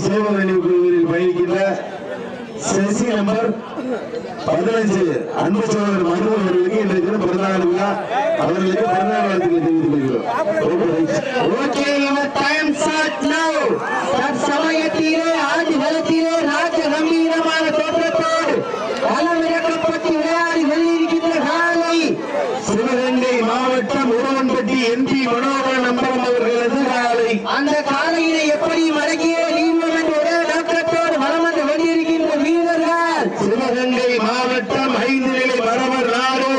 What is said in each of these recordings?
சேவை நினைவு குழுவில் பயணிக்கின்ற செசி நம்பர் 15 அன்பு சகோதரர் மனு அவர்களுக்கு இன்றைக்கு பிறந்தநாள் விழா, அவர்களுக்கு பிறந்தநாள் வாழ்த்துக்களை தெரிவித்துக் கொள்கிறோம். சமயத்திலே ஆதி வளத்திலே ராஜ கம்பீரமான தோற்றத்தோடு களமிறக்கப்பட்டு விளையாடி வெளியிருக்கின்ற காலை சிவகங்கை மாவட்டம் உருவன்பட்டி எம்பி மனோகரன் நம்பரம் அவர்களது காலை. அந்த காலையினை எப்படி மடக்கிய ஒரே நோக்கத்தோடு வளம் வந்து வெளியிருக்கின்ற வீரர்கள் சிவகங்கை மாவட்டம் 5 நிலை மரவர் நாடு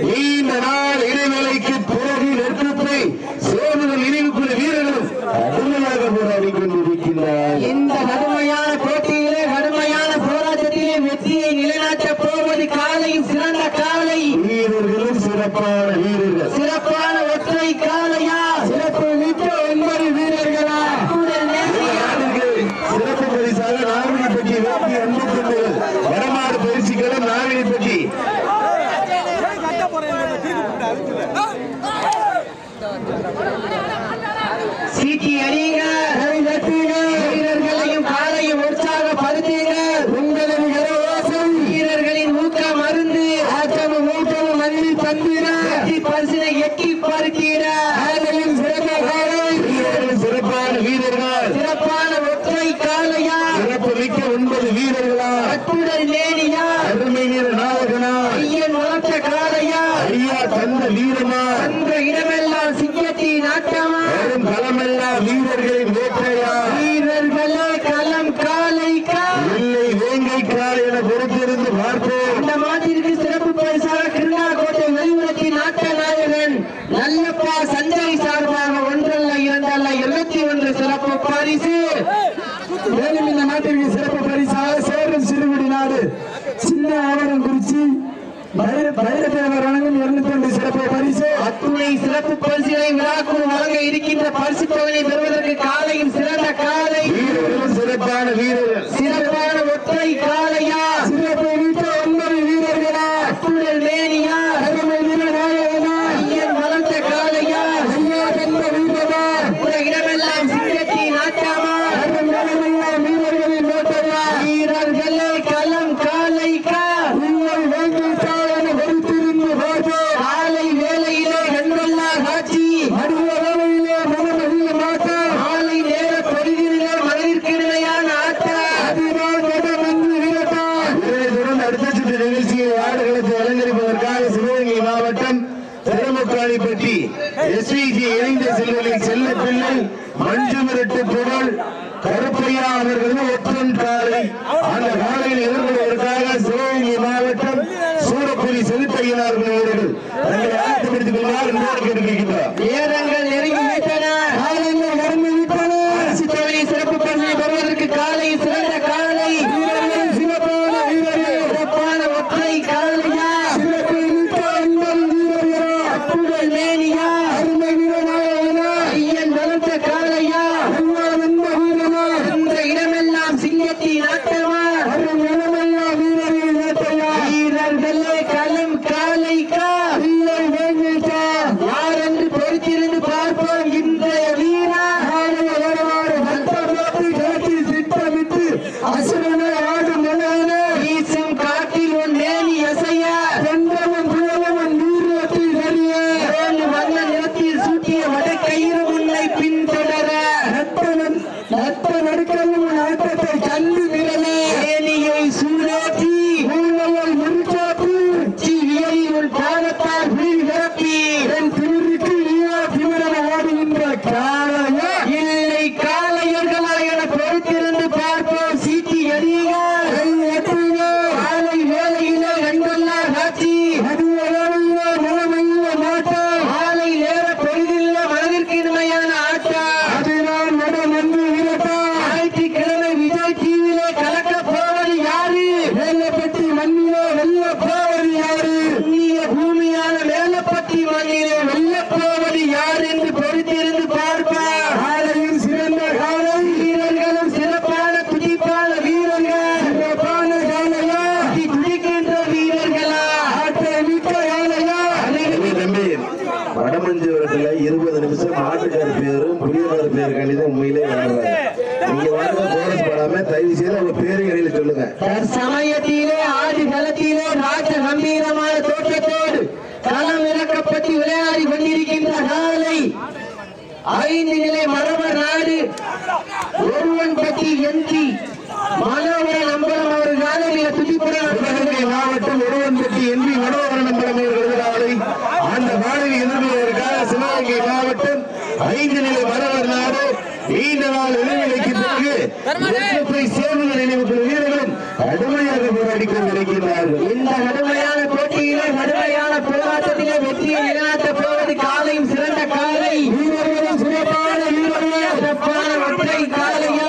நீண்ட நாள் இடைவேளைக்கு பிறகு நெருக்கத்தை சேவல் நினைவுக்குள்ள வீரர்களும் கடுமையாக போராடி கொண்டிருக்கின்றார். இந்த கடுமையான போட்டியிலே கடுமையான போராட்டத்திலே வெற்றியை நிலைநாட்டப் போவது காலையும் சிறந்த காலை வீரர்களும் சிறப்பான வீரர்கள். சிறப்பான ஒற்றை காலையா சிறப்பு மிக்க 9 வீரர்களா சிறப்பு பரிசாக நாகரிகப்பட்டி வேட்டி 59 வடமாடு பரிசுகளும் நாகரிகப்பட்டி சீட்டி அடிங்க வீரர்களையும் காலையும் உற்சாகப்படுத்தீர்கள். உங்களது வீரர்களின் ஊக்க மருந்து ஆற்றமும் ஊட்டமும் மண்ணில் தந்திர பரிசினை எட்டி பார்க்கிற சிறப்பான வீரர்கள். சிறப்பான ஒற்றை காலையா சிறப்பு மிக்க 9 வீரர்களா கட்டுடல் நேரியா அருமை வீர நாயகனா ஐயன் வளர்த்த காலையா ஐயா தந்த வீரமா அந்த இடமெல்லாம் சிங்கத்தின் ஆட்டமா களமெல்லாம் வீரர்களின் வேட்டையா வீரர்களே களம் காலைக்கா இல்லை வேங்கை கால் என பொறுத்திருந்து பார்ப்போம். இந்த மாட்டிற்கு சிறப்பு பரிசாக கிருஷ்ணாகோட்டை வெளியுறத்தின் நாட்ட நாயகன் நல்லப்பா சஞ்சய் சார்பாக 1 அல்ல 2 அல்ல 21 சிறப்பு பரிசு. மேலும் இந்த நாட்டிற்கு சிறப்பு பரிசாக சேரும் சிறுகுடி நாடு சின்ன ஆவரங்குறிச்சி பைரதேவர் வழங்கும் 201 சிறப்பு பரிசு. அத்துணை சிறப்பு பரிசுகளை விழாக்குழு வழங்க இருக்கின்ற பரிசு தொகையை பெறுவதற்கு காலையும் சிறந்த காலை வீரர்களும் சிறப்பான வீரர்கள். சிறப்பான ஒற்றை காலையா சிறப்பு மிக்க 9 வீரர்களா அத்துணல் மேனியா அருமை வீர நாயகனா ஐயன் வளர்த்த காலையா ஐயா தந்த வீரமா இடமெல்லாம் சிங்கத்தின் ஆட்டமா வீரர்களின் வேட்டையா வீரர்களே களம் காலைக்கா நீங்கள் வேங்கை கால் என பொறுத்திருந்து பார்ப்போம். காலை வேளையிலே கண்கொள்ளா காட்சி அடுத்த வேளையிலே மனமகிழ மாட்டோம். காலை நேர பொழுதிலே மனதிற்கு இணையான ஆட்டம் அதுதான் மனமன்று விரட்டான். இதனைத் தொடர்ந்து அடுத்த சுற்று நிகழ்ச்சியை ஆடுகளத்தை அலங்கரிப்பதற்காக சிவகங்கை மாவட்டம் திருமுக்காணிப்பட்டி எஸ்விஜி இணைந்த செல்வனின் செல்ல பிள்ளை மஞ்சு மிரட்டு புகழ் கருப்பையா அவர்களது ஒற்றன் காலை. அந்த காலையில் எதிர்கொள்வதற்காக சிவகங்கை மாவட்டம் சூரப்புலி செலுத்தையினார் வீரர்கள் தங்களை ஆயத்தப்படுத்திக் கொள்வார் என்று கேட்டுக்கொள்கிறார். நேரங்கள் நெருங்கி விட்டன. காலையில் நடந்து விட்டன. பரிசு தொகையை சிறப்பு பரிசை பெறுவதற்கு காலை சிறந்த காலை வீரர்கள் சிறப்பான வீரர்கள். சிறப்பான ஒற்றை காலையா சிறப்பு மிக்க 9 வீரர்களா அப்புடல் மேனியா அருமை வீரநாயகனா ஐயன் வளர்த்த காலையா ஐயா வந்த வீரமா இந்த இடமெல்லாம் சிங்கத்தின் ஆட்டமா அருள் இளமையா வீரர்கள் வேட்டையா வீரர்களே களம் காலைக்கா இல்லை வேங்கைக்கா யார் என்று பொறுத்திருந்து பார்ப்போம். இன்றைய வீரா நாளைய வரலாறு வட்டப்பட்டு களத்தில் திட்டமிட்டு அசுரனை ஆடும் நிலையிலே வீசும் காட்டில் உன் மேனி அசைய வென்றவன் புயலவன் வீரத்தில் தெரிய ஏழு வண்ண நிறத்தில் சூட்டிய வடக்கயிறு உன்னை பின்தொடர நட்ட நடுக்கலும் ஆட்டத்தை கண்டு விரலே மேனியை சூழேற்றி ஊழலை முறிச்சாட்டி வியலி உன் பாதத்தால் வீழ் நிரப்பி என் திமிருக்கு நீயா திமிரன ஓடுகின்ற காலையா இல்லை காலையர்களா என பொறுத்திருந்து பார்ப்போம். சீட்டி எறிய காலை வேலையிலே கண்கொள்ளா காட்சி மனமையில மாட்டம் காலை நேர பொழுதில் மனதிற்கு இனிமையான ஆட்டம் அதுதான் மனம் என்று விரட்டா ஞாயிற்றுக்கிழமை விஜய் டிவியிலே 20 நிமிஷம் மாட்டுக்கார பேரும் புளியக்கார பேரு கணிதம் உண்மையிலே விளையாடுறாங்க. நீங்க வந்து போனஸ் போடாம தயவு செய்து உங்க பேரு இடையில சொல்லுங்க. சமயத்திலே ஆதி களத்திலே ராஜ கம்பீரமான தோற்றத்தோடு களம் இறக்கப்பட்டு விளையாடி கொண்டிருக்கின்ற காலை 5 நிலை மரபர் நாடு ஒருவன்பட்டி என்டி மனோகரன் அம்பலம் அவர் காலையில் துடிப்புடன் சிவகங்கை மாவட்டம் ஒருவன்பட்டி எம்பி மனோகரன் அம்பலம் அவர்கள் காலை அந்த காலையில் எதிர்கொள்வதற்காக சிவகங்கை மாவட்டம் 5 நிலை மரபர் நாடு நீண்ட நாள் இடைவெளிக்கு பிறகு சேர்ந்த நினைவுக்குள் வீரர்களும் கடுமையாக போராடி கொண்டிருக்கிறார்கள். இந்த கடுமையான போட்டியிலே கடுமையான போராட்டத்திலே வெற்றியை நிலைநாட்டப் போவது காலையும் சிறந்த காலை வீரர்களும் சிறப்பான வீரர்கள் சிறப்பான ஒற்றை காலையா.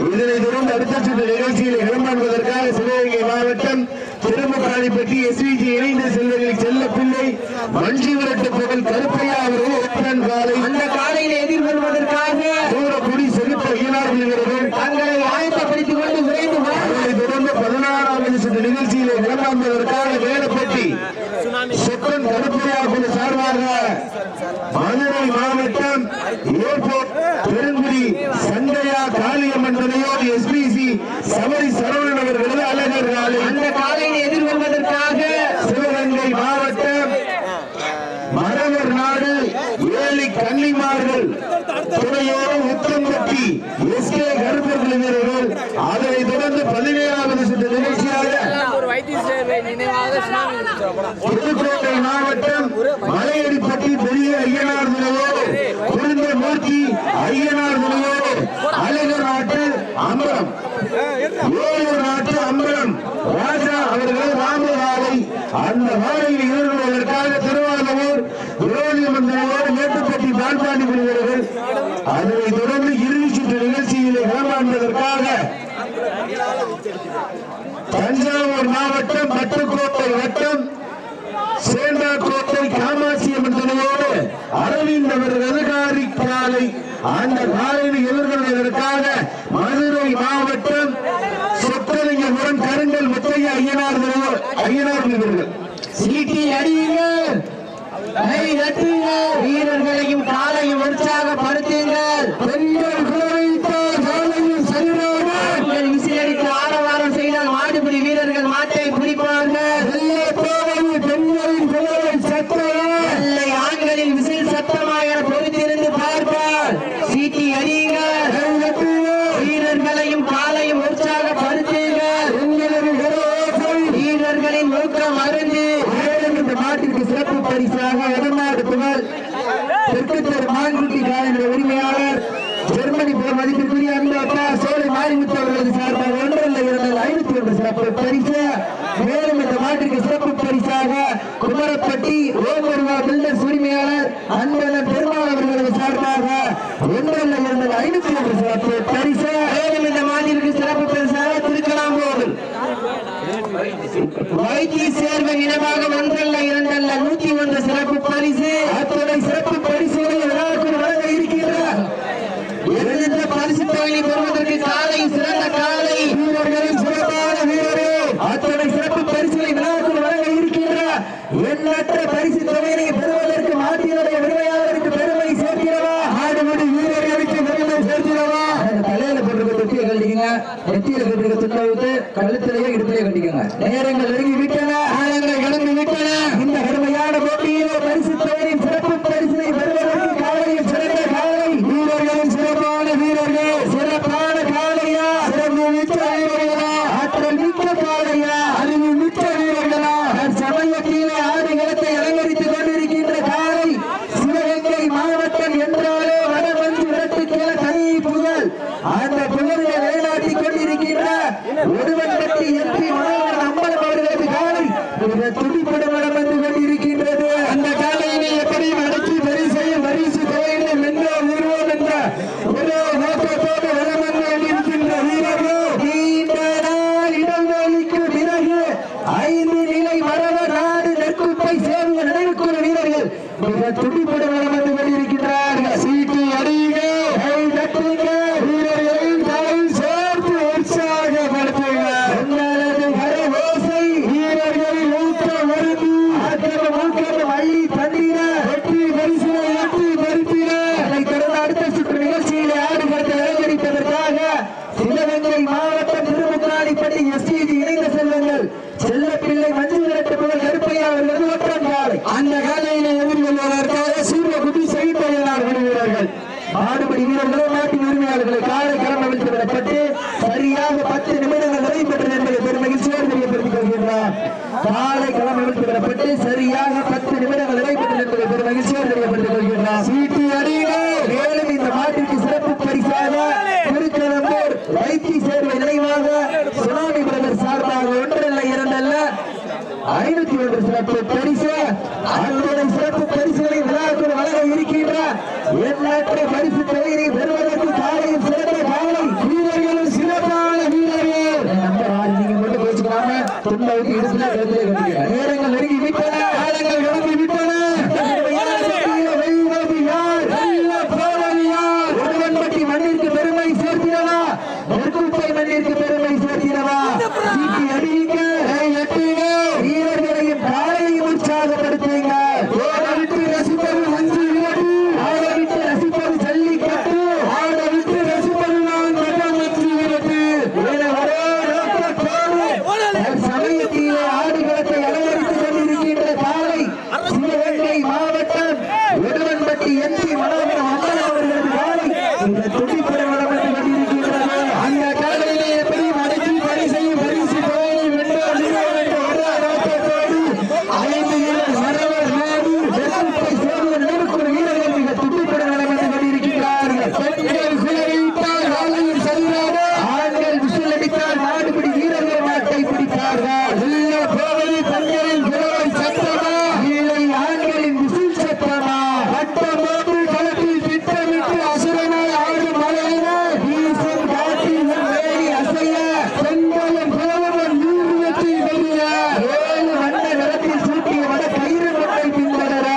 இதனை தொடர்ந்து அடுத்த சுற்று நிகழ்ச்சியில் இடம்பெறுவதற்காக சிவகங்கை மாவட்டம் திருமுகாணிப்பட்டி எஸ்விஜி இணைந்த செல்வர்கள் செல்ல பிள்ளை மஞ்சி விரட்டு புகழ் கருப்பையா அவர்கள் காலை அந்த காலையில எதிர்கொள்வதற்காக சூரக்குடி செலுத்த இயலார்கள் தங்களை ஆயத்தப்படுத்திக் கொண்டு விரைந்து அதனை தொடர்ந்து 16வது சுற்று நிகழ்ச்சியில் இடம்பெறுவதற்காக வேலப்பட்டி சொக்கன் கருப்பையா குழு சார்பாக மதுரை மாவட்டம் ஏர்போர்ட் பெருங்குடி சண்டையா காளியம்மன் துணையோடு எஸ்பிசி சபரி சரவணன் அவர்களது அழகர் காலை அந்த காலையை எதிர்கொள்வதற்காக சிவகங்கை மாவட்டம் மரவர் நாடு ஏழி கன்னிமார்கள் துணையோடு உத்தம்பட்டி எஸ்கே கருப்பர் வீரர்கள். அதனை தொடர்ந்து 17வது சுற்று நிகழ்ச்சியாக புதுக்கோட்டை மாவட்டம் மலையடிப்பட்டி பெரிய ஐயனார் துணையோடு குருந்த மூர்த்தி ஐயனார் துணையோடு அழகர் நாட்டு அம்பலம் வேலூர் நாட்டு அம்பலம் ராஜா அவர்கள் ராமகாலை அந்த வாழையில் எதிர்கொள்வதற்காக திருவாரூர் துரோணியம்மன் மேட்டுப்பட்டி பால்பாண்டி வீரர்கள். அதனை தொடர்ந்து இறுதி சுற்று நிகழ்ச்சியிலே களமாடுவதற்காக தஞ்சாவூர் மாவட்டம் பட்டுக்கோட்டை வட்டம் சேண்டாக்கோட்டை காமாட்சியம்மன் துணையோடு அரவிந்த் அவர்கள் அதிகாரி காலை அந்த காலையில் எதிர்கொள்வதற்காக மதுரை மாவட்டம் சொக்கலிங்கபுரம் கருங்கல் முத்தையா ஐயனார் வீரர்கள். சீட்டி அடியுங்கள், கை தட்டுங்கள், வீரர்களையும் காலையும் உற்சாகப்படுத்துங்கள். பெண்கள் குறைத்தால் காலையும் சரியாக விசிலடித்து ஆரவாரம் செய்தால் மாடுபிடி வீரர்கள் மாட்டை பிடிப்பார்கள். பெண்களின் குரலை சத்தம் ஆண்களின் விசில் சத்தமாக பொறுத்திருந்து பார்ப்பார். சீட்டி அடியுங்கள், வீரர்களையும் காலையும் உற்சாகப்படுத்துங்கள். வீரர்களின் நோக்கம் அறிந்து இந்த நாட்டிற்கு சிறப்பு பரிசாக வடநாடு புகழ் தெற்குத்தர் மான்குட்டி காலையின் உரிமையாளர் ஜெர்மனி மதிப்பிற்குரிய அந்த சோலை மாரிமுத்து அவர்களது சார்பாக 501 சிறப்பு பரிசு. மேலும் இந்த நாட்டிற்கு சிறப்பு பரிசாக குமரப்பட்டி ஓமருவா பில்டர்ஸ் உரிமையாளர் அன்பழகன் பெருமாள் அவர்களது சார்பாக 501 சிறப்பு பரிசு. மேலும் இந்த மாநிலத்திற்கு சிறப்பு பரிசாக திருக்கலாம் போது வைத்திய சேர்வை இனமாக 1 அல்ல 2 அல்ல 101 சிறப்பு பரிசு. அத்துறை சிறப்பு பரிசுகளை விழாக்குள் வழங்க இருக்கிறார். எந்த பரிசு தொகையை பெறுவதற்கு காலை சிறந்த காலை வீரர்களின் சிறப்பான வீரர்கள் அத்துறை சிறப்பு பரிசுகளை விழாக்குள் வழங்க இருக்கிறார். எண்ணற்ற பரிசு தொகையை பெறுவதற்கு மாட்டினுடைய உரிமையாளருக்கு பெருமை சேர்க்கிறவா, ஆடுபடி வீரர்களுக்கு பெருமை சேர்க்கிறவா. தலையில போட்டு தொட்டியை கட்டிக்கங்க, நெத்தியில கட்டிக்க துண்டை விட்டு கழுத்திலேயே இடுப்பிலே கட்டிக்கங்க. நேரங்கள் நெருங்கி விட்டன, ஆழங்களை கடந்து விட்டன. இந்த கடுமையான போட்டியிலே பரிசு தொகையின் சிறப்பு பரிசினை பெறுவதற்கு காலையில் சிறந்த காலை வீரர்களின் சிறப்பான வீரர்கள். சிறப்பான காலையா, சிறப்பு மிக்க வீரர்களா, ஆற்றல் மிக்க காலையா, அறிவு மிக்க வீரர்களா. சமயத்திலே ஆடு களத்தை அலங்கரித்துக் கொண்டிருக்கின்ற காலை சிவகங்கை மாவட்டம் என்றாலே வடமஞ்சி விரட்டுக்கென தனி புகழ். அந்த புகழை நிலைநாட்டிக் கொண்டிருக்கின்ற ஒருவன்பட்டி எம்பி மனோகரன் அம்பலம் அவர்களது காலை துடிப்படம் வளம் வந்து கொண்டிருக்கின்றது. அந்த காலையினை எப்படியும் அடக்கி பரிசையும் பரிசு தொகையினை வென்றோ உருவோம் என்ற ஒரு நோக்கத்தோடு வளம் வந்து கொண்டிருக்கின்ற வீரர்கள். நீண்ட நாள் இடைவெளிக்கு பிறகு 5 நிலை மரபர் நாடு நெற்குப்பை சேர்ந்த நினைவுக்குழு வீரர்கள் மிக துடிப்படம் வளம் வந்து கொண்டிருக்கின்றார்கள். சீட்டி அடியுங்க, கை தட்டுங்க, வீரர்களின் கை சேர்த்து உற்சாகப்படுத்துங்க. உங்களது கரை ஓசை வீரர்களின் ஊக்கம் வருது, ஆக்கிரம ஊக்கம் அள்ளி தந்திர வீரர்களே நாட்டின் உரிமையாளர்களை காலை களம் அவிழ்த்து விடப்பட்டு சரியாக 10 நிமிடங்கள் நிறைவேற்றது என்பதை பெரும் மகிழ்ச்சியோடு தெரியப்படுத்திக் கொள்கின்றார். காலை களம் அவிழ்த்து விடப்பட்டு சரியாக 10 நிமிடங்கள் நிறைவேற்றது என்பதை பெரும் மகிழ்ச்சியோடு தெரியப்படுத்திக் கொள்கின்றார். சீட்டி அடிகள். மேலும் இந்த மாட்டிற்கு சிறப்பு பரிசாக திருச்செந்தூர் வைத்தி சேர்வை நினைவாக சுனாமி பிரதர் சார்பாக ஒன்றல்ல இரண்டல்ல 501 சிறப்பு பரிசு. அத்துணை சிறப்பு பரிசுகளை விழாக்குள் வழங்க இருக்கின்ற எண்ணற்ற பரிசு தொகையை பெறுவதற்கு காலையில் சிறந்த காலை வீரர்களும் சிறப்பான வீரர்கள். நம்பர் 6 நீங்க மட்டும் பேசிக்கலாம துண்டாவுக்கு இடுப்புல கருத்துல கட்டிக்க. நேரங்கள் நெருங்கி விட்டன, காலங்கள் நெருங்கி விட்டன. ஒருவன்பட்டி மண்ணிற்கு பெருமை சேர்த்தினவா, நெற்குப்பை மண்ணிற்கு பெருமை சேர்த்தினவா. சீட்டி அடியுங்க, எட்டுங்க, வீரர்களையும் காலையும் உற்சாகப்படுத்துங்க. விட்டு ரசிப்பது மஞ்சு விரட்டு, ஆட விட்டு ரசிப்பது ஜல்லிக்கட்டு, ஆட விட்டு ரசிப்பது நான் மஞ்சு விரட்டு என ஒரே நோக்கத்தோடு சமயத்திலே ஆடுகளத்தை அலங்கரித்துக் கொண்டிருக்கின்ற காலை சிவகங்கை மாவட்டம் உடுவன்பட்டி எம்பி மனோகரம் அம்மன் அவர்களது காலை இந்த துடிப்பட வளர்ந்து கொண்டிருக்கின்றது. அந்த காலையிலே எப்படி மடக்கி பரிசையும் பரிசு தொகையை வென்றோர் என்ற ஒரே நோக்கத்தோடு 5 மரவர் நாடு வெள்ளத்தை சேர்ந்த நினைவுக்குள் வீரர்கள் மிக துடிப்பட வளர்ந்து கொண்டிருக்கிறார்கள். பெண்கள் குலவிட்டால் காலையில் சரியாக, ஆண்கள் விசில் அடித்தால் மாடுபிடி வீரர்கள் மாட்டை பிடித்தார்கள். உள்ள போவது பெண்களின் குலவை சத்தமா, இல்லை ஆண்களின் விசில் சத்தமா? வட்டம் போட்டு களத்தில் திட்டமிட்டு அசுரனாய் ஆடும் மலையின வீசும் காற்றில் வேலி அசைய, பெண்களும் கோலமும் நீர் வெற்றி பெரிய 7 வண்ண நிறத்தில் சூட்டிய வட கயிறு மட்டை பின்தொடர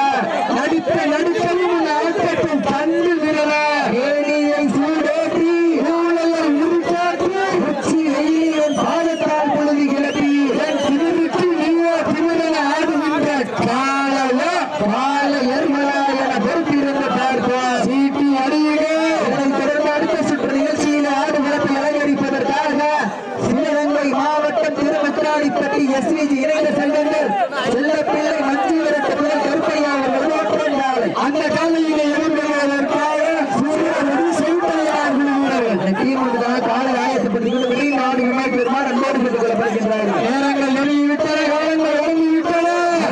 நடித்த நடுக்கலின் ஆட்டத்தில் கண்டு விரல வேலியை சூடேற்றி ஊழலை உருட்டாற்றி உச்சி வெயிலின் பாதத்தால் பொழுது கிளப்பி என் திருவிட்டு நீயோ திருமண ஆடுகின்ற காலைய கால எர்மலா என பொறுத்திருந்து பார்ப்போம். சீட்டி அடியுங்க. இதனைத் தொடர்ந்து அடுத்த சுற்று நிகழ்ச்சியில் ஆடுகளத்தை அலங்கரிப்பதற்காக சிவகங்கை மாவட்டம் திருமக்கராடிப்பட்டி SVG இணைந்த செல்வங்கள் செல்லப்பிள்ளை மஞ்சு விரட்டு முதல் கருப்பையா அவர்கள் ஓட்டம் காலை. அந்த காலையிலே எதிர்கொள்வதற்காக சூரியனடி செவிட்டையார் வீரர்கள் தீர்வுக்காக காலை ஆயத்தப்படுத்திக் கொண்டு வெளி நாடு விமானி பெருமாள் அன்போடு கேட்டுக் கொள்ளப்படுகின்றார்கள். நேரங்கள் நெருங்கி விட்டன, காலங்கள் நெருங்கி விட்டன.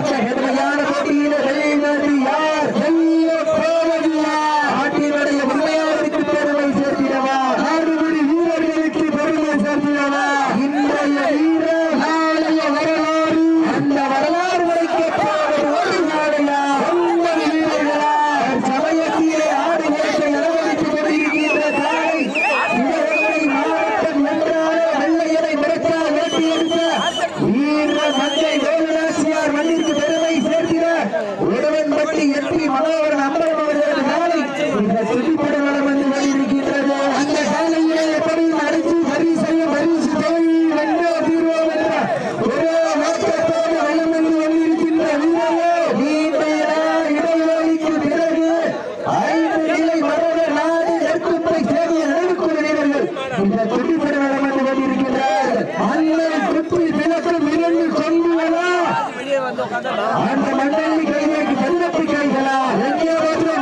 கடுமையான போட்டியிலே வெளிநாட்டு யார் வெல்ல போவது யார்? நாட்டினுடைய உண்மையாளருக்கு பெருமை சேர்த்திடவா, நாடுபடி வீரர்களுக்கு பெருமை சேர்த்திடவா? இன்றைய வீரர் நாளைய வரலாறு, அந்த வரலாறு வைக்கப்போவது ஒரு நாளையா 9 வீரர்களா? சமயத்திலே ஆடுகளத்தை அலங்கரித்துக் கொண்டிருக்கின்ற காலை சிவகங்கை மாவட்டம் என்றாலே வெள்ளையனை மிரட்டால் விரட்டி எடுத்த வீர மங்கை வேலுநாச்சியார் மண்ணிற்கு பெருமை சேர்த்திட உடுவன்பட்டி எம்பி மனோகரன் அம்மன் அவர்களது காலை இந்த துடிப்பட வளம் வந்து கொண்டிருக்கின்றது. அந்த காலையிலே எப்படி அடித்து பரிசையும் பரிசு தொகையை வென்றோ தீர்வோம் என்ற ஒரே நோக்கத்தோடு வளம் வந்து கொண்டிருக்கின்ற வீரர்கள் நீண்ட இடைவெளிக்கு பிறகு 5 நிலை மரவர் நாடு நெற்குப்பை சேர்ந்த நினைவுக்குள் வீரர்கள் இந்த துடிப்பட வளம் வந்து கொண்டிருக்கின்றார்கள். மண்ணை குத்தி பிளக்கும் 2 கொம்புகளா, அந்த மண்ணை கைகளுக்கு கல்லப்பி கைகளா, எங்கே ஒன்று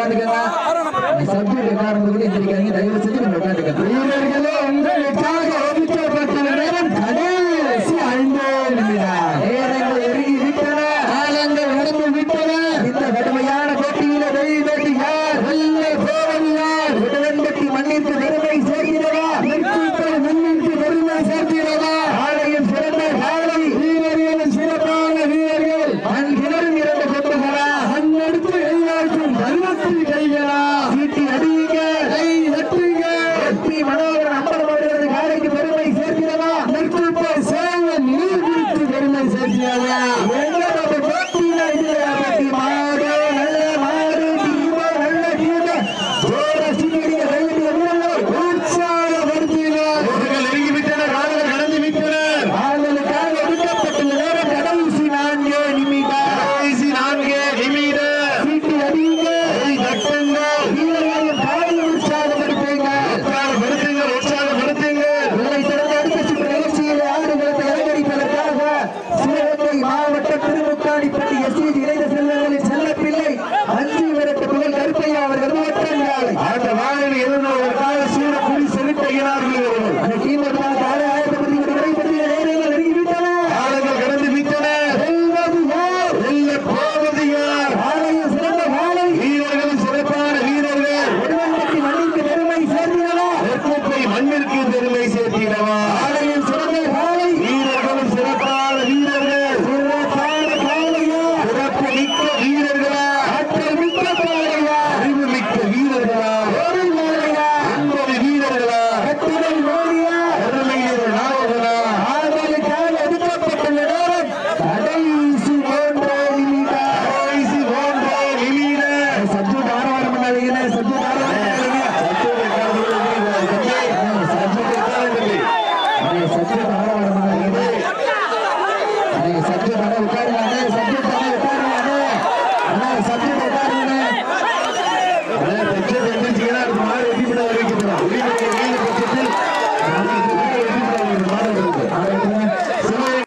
உட்காந்துக்கங்க. சப்ஜெக்ட் காரணத்துக்கு எந்திரிக்காதீங்க, தயவு செஞ்சு நம்ம உட்காந்துக்கங்க. வீரர்களே, உங்களுக்காக ஒதுக்கப்பட்ட நேரம் கடைசி 5 நிமிடம். நேரங்கள் எருகி விட்டன, காலங்கள் நடந்து விட்டன. இந்த கடுமையான போட்டியில வெற்றி யார், வெல்ல போவது யார்? உடன்பட்டி மண்ணிற்கு பெருமை சேர்க்கிறதா, நெற்குப்பை மண்ணிற்கு பெருமை சேர்க்கிறதா? ஆலயம் சிறந்த காலை வீரர்களும் சிறப்பான வீரர்கள். மண் கிணறும் 2 கொண்டுகளா, மண்ணெடுத்து கையாற்றும் பருவத்தில் கைகளா? சீட்டி அடியுங்க, கை தட்டுங்க. வெற்றி மனோகரன் அம்பலம் அவர்களது காலைக்கு பெருமை சேர்க்கிறதா, நெற்குப்பை சேவன் நீர் குறித்து பெருமை சேர்க்கிறதா?